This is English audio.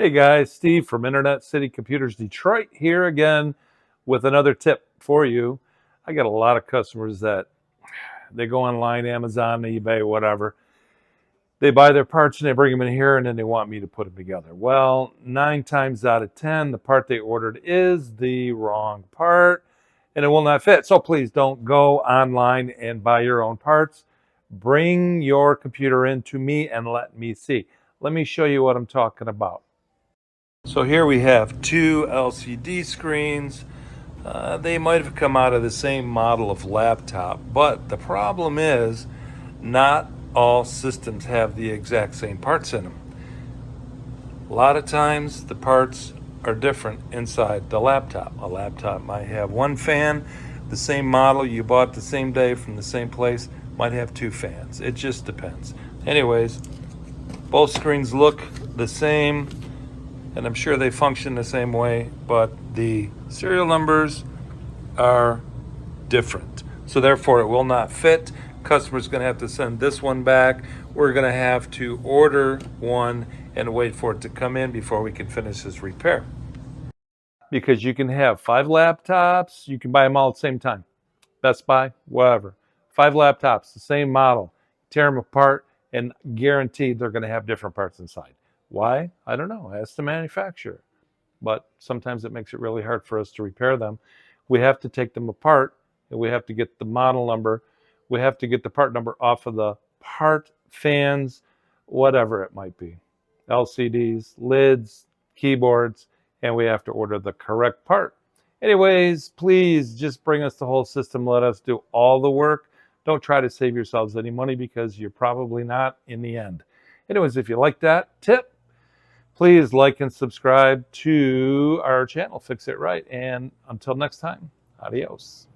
Hey guys, Steve from Internet City Computers Detroit here again with another tip for you. I got a lot of customers that they go online, Amazon, eBay, whatever. They buy their parts and they bring them in here and then they want me to put them together. Well, 9 times out of 10, the part they ordered is the wrong part and it will not fit. So please don't go online and buy your own parts. Bring your computer in to me and let me see. Let me show you what I'm talking about. So here we have two LCD screens. They might have come out of the same model of laptop, but the problem is not all systems have the exact same parts in them. A lot of times the parts are different inside the laptop. A laptop might have one fan, the same model you bought the same day from the same place might have two fans. It just depends. Anyways, both screens look the same, and I'm sure they function the same way, but the serial numbers are different. So therefore it will not fit. Customer's gonna have to send this one back. We're gonna have to order one and wait for it to come in before we can finish this repair. Because you can have 5 laptops, you can buy them all at the same time. Best Buy, whatever. 5 laptops, the same model. Tear them apart and guaranteed they're gonna have different parts inside. Why? I don't know. Ask the manufacturer. But sometimes it makes it really hard for us to repair them. We have to take them apart and we have to get the model number. We have to get the part number off of the part, fans, whatever it might be. LCDs, lids, keyboards, and we have to order the correct part. Anyways, please just bring us the whole system. Let us do all the work. Don't try to save yourselves any money because you're probably not in the end. Anyways, if you like that tip, please like and subscribe to our channel, Fix It Right. And until next time, adios.